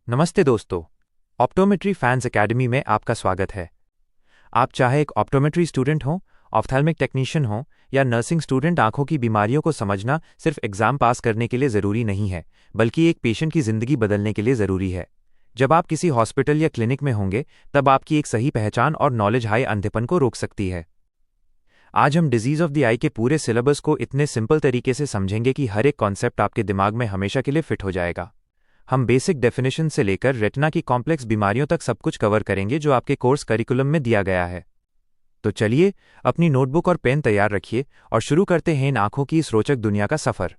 नमस्ते दोस्तों, optometry fans academy में आपका स्वागत है। आप चाहे एक ऑप्टोमेट्री स्टूडेंट हों, ऑफ्थेल्मिक टेक्नीशियन हों या नर्सिंग स्टूडेंट, आंखों की बीमारियों को समझना सिर्फ एग्जाम पास करने के लिए ज़रूरी नहीं है, बल्कि एक पेशेंट की ज़िंदगी बदलने के लिए ज़रूरी है। जब आप किसी हॉस्पिटल या क्लिनिक में होंगे, तब आपकी एक सही पहचान और नॉलेज हाई अंधेपन को रोक सकती है। आज हम डिजीज़ ऑफ द आई के पूरे सिलेबस को इतने सिंपल तरीके से समझेंगे कि हर एक कॉन्सेप्ट आपके दिमाग में हमेशा के लिए फिट हो जाएगा। हम बेसिक डेफिनेशन से लेकर रेटिना की कॉम्प्लेक्स बीमारियों तक सब कुछ कवर करेंगे जो आपके कोर्स करिकुलम में दिया गया है। तो चलिए, अपनी नोटबुक और पेन तैयार रखिए और शुरू करते हैं इन आंखों की इस रोचक दुनिया का सफर।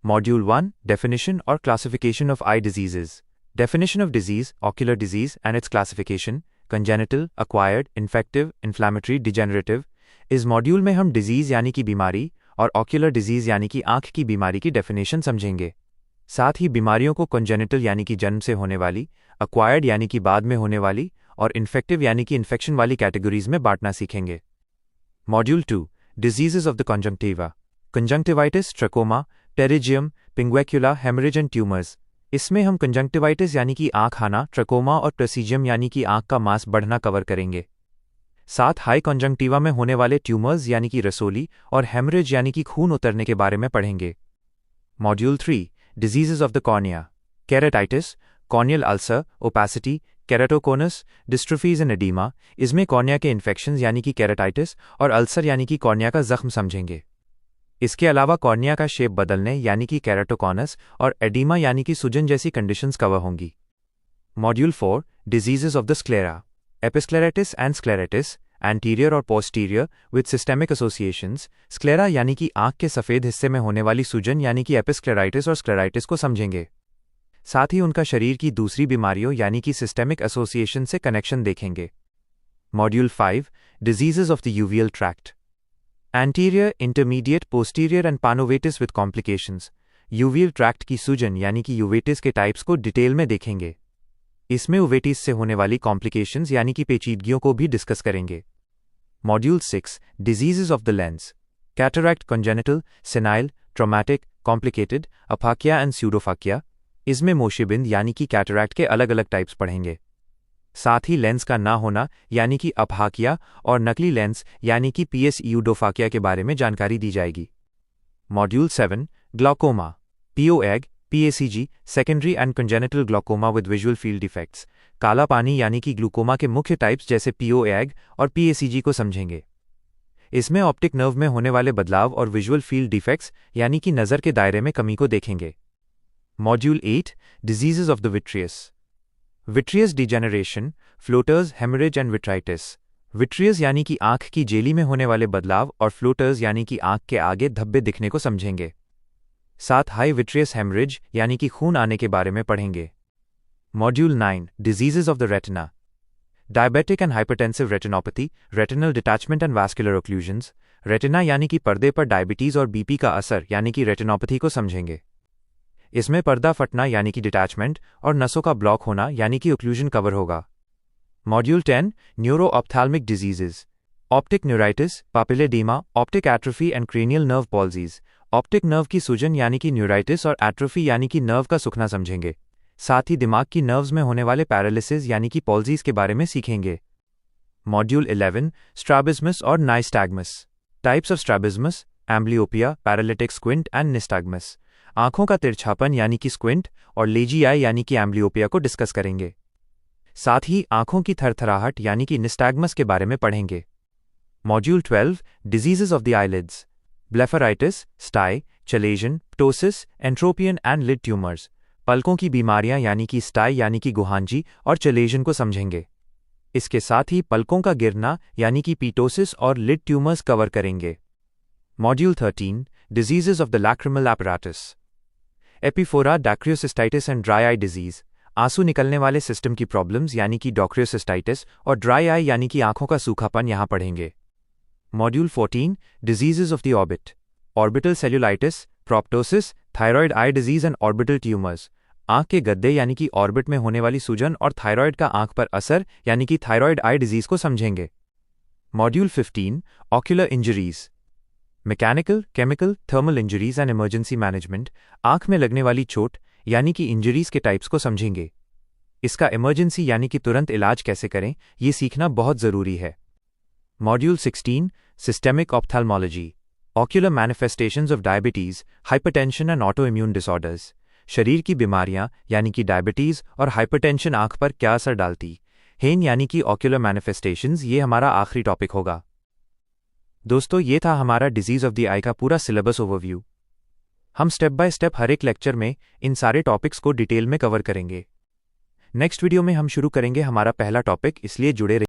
मॉड्यूल 1, डेफिनेशन और classification of eye diseases. Definition of disease, ocular disease and its classification, congenital, acquired, infective, inflammatory, degenerative. इस मॉड्यूल में हम डिजीज यानी कि बीमारी और ऑक्यूलर डिजीज यानी कि आंख की बीमारी की डेफिनेशन समझेंगे। साथ ही बीमारियों को कंजेनिटल यानी कि जन्म से होने वाली, अक्वायर्ड यानी कि बाद में होने वाली और इन्फेक्टिव यानी कि इन्फेक्शन वाली कैटेगरीज में बांटना सीखेंगे। Module 2, diseases of the conjunctiva. Conjunctivitis, trachoma, pterygium, pinguecula, haemorrhage and tumours. इसमें हम कंजंक्टिवाइटिस यानी कि आंख आना, ट्रकोमा और प्रेसीजियम यानी कि आंख का मांस बढ़ना कवर करेंगे। साथ हाई कंजंक्टिवा में होने वाले ट्यूमर्स यानी कि रसोली और हेमरेज यानी कि खून उतरने के बारे में पढ़ेंगे। Module 3, diseases of the cornea. Keratitis, corneal ulcer, opacity, keratoconus, dystrophies and oedema. इसमें कॉर्निया के इन्फेक्शंस यानी कि केराटाइटिस और अल्सर यानी कि कॉर्निया का जख्म समझेंगे। इसके अलावा कॉर्निया का शेप बदलने यानी कि केराटोकोनस और एडीमा यानी कि सूजन जैसी कंडीशंस कवर होंगी। Module 4, diseases of the sclera. Episcleritis and scleritis, anterior और posterior with systemic associations. Sclera यानी कि आंख के सफ़ेद हिस्से में होने वाली सूजन यानी कि एपिस्क्लेराइटिस और स्क्लेराइटिस को समझेंगे। साथ ही उनका शरीर की दूसरी बीमारियों यानी कि सिस्टेमिक एसोसिएशन से कनेक्शन देखेंगे। Module 5, diseases of the uveal tract. Anterior, intermediate, posterior and panuveitis with complications. Uveal tract की सूजन यानी कि यूवेटिस के टाइप्स को डिटेल में देखेंगे। इसमें उवेटिस से होने वाली कॉम्प्लिकेशंस यानी कि पेचीदगियों को भी डिस्कस करेंगे। Module 6, diseases of the lens. Cataract, congenital, senile, traumatic, complicated, aphakia and pseudophakia. इसमें मोशेबिंद यानी कि कैटरैक्ट के अलग अलग टाइप्स पढ़ेंगे। साथ ही लेंस का ना होना यानी कि अफाकिया और नकली लेंस यानी कि पीएस यूडोफाकिया के बारे में जानकारी दी जाएगी। Module 7, glaucoma. POAG, PACG, secondary and congenital glaucoma with visual field defects. काला पानी यानी कि ग्लूकोमा के मुख्य टाइप्स जैसे POAG और PACG को समझेंगे। इसमें ऑप्टिक नर्व में होने वाले बदलाव और विजुअल फील्ड डिफेक्ट्स यानी कि नज़र के दायरे में कमी को देखेंगे। Module 8, diseases of the vitreous. Vitreous degeneration, floaters, haemorrhage and vitritis. Vitreous यानी कि आंख की जेली में होने वाले बदलाव और फ्लोटर्स यानी कि आंख के आगे धब्बे दिखने को समझेंगे। साथ हाई विट्रियस हेमरेज यानी कि खून आने के बारे में पढ़ेंगे। Module 9, diseases of the retina. Diabetic and hypertensive retinopathy, retinal detachment and vascular occlusions. Retina यानी कि पर्दे पर डायबिटीज और बीपी का असर यानी कि रेटिनोपैथी को समझेंगे। इसमें पर्दा फटना यानी कि डिटैचमेंट और नसों का ब्लॉक होना यानी कि ओक्लूजन कवर होगा। Module 10, neuro ophthalmic diseases. Optic neuritis, papilloedema, optic atrophy and cranial nerve palsies. Optic nerve की सूजन यानी कि न्यूराइटिस और एट्रोफी यानी कि नर्व का सुखना समझेंगे। साथ ही दिमाग की नर्व्स में होने वाले पैरालिसिस यानी कि पॉल्जीज के बारे में सीखेंगे। मॉड्यूल 11, स्ट्रैबिज्मस और nystagmus. Types of strabismus, amblyopia, paralytic squint and nystagmus. आंखों का तिरछापन यानी कि स्क्विंट और लेजी आई यानी कि एम्ब्लियोपिया को डिस्कस करेंगे। साथ ही आंखों की थरथराहट यानी कि निस्टैग्मस के बारे में पढ़ेंगे। Module 12, diseases of the eyelids. Blepharitis, stye, chalazion, ptosis, entropion and lid tumours. पलकों की बीमारियां यानी कि स्टाई यानी कि गुहांजी और चलेजन को समझेंगे। इसके साथ ही पलकों का गिरना यानी कि पीटोसिस और लिड ट्यूमर्स कवर करेंगे। Module 13, diseases of the lacrimal apparatus. Epiphora, dacryocystitis and dry eye disease. आंसू निकलने वाले सिस्टम की प्रॉब्लम्स यानी कि डॉक्रियोसिस्टाइटिस और ड्राई आई यानी कि आंखों का सूखापन यहां पढ़ेंगे। Module 14, diseases of the orbit. Orbital cellulitis, proptosis, thyroid eye disease and orbital tumours. आंख के गद्दे यानी कि ऑर्बिट में होने वाली सूजन और थायराइड का आंख पर असर यानी कि थायराइड आई डिजीज को समझेंगे। Module 15, ocular injuries. Mechanical, chemical, thermal injuries and emergency management. आंख में लगने वाली चोट यानी कि इंजरीज के टाइप्स को समझेंगे। इसका इमरजेंसी यानी कि तुरंत इलाज कैसे करें, ये सीखना बहुत ज़रूरी है। Module 16 systemic ophthalmology, ocular manifestations of diabetes, hypertension and auto immune disorders. शरीर की बीमारियां यानी कि डायबिटीज़ और हाइपरटेंशन आंख पर क्या असर डालती हैं यानी कि ऑक्यूलर मैनिफेस्टेशंस, ये हमारा आखिरी टॉपिक होगा। दोस्तों, ये था हमारा डिजीज़ ऑफ द आई का पूरा सिलेबस ओवरव्यू। हम स्टेप बाय स्टेप हर एक लेक्चर में इन सारे टॉपिक्स को डिटेल में कवर करेंगे। नेक्स्ट वीडियो में हम शुरू करेंगे हमारा पहला टॉपिक, इसलिए जुड़े रहिए।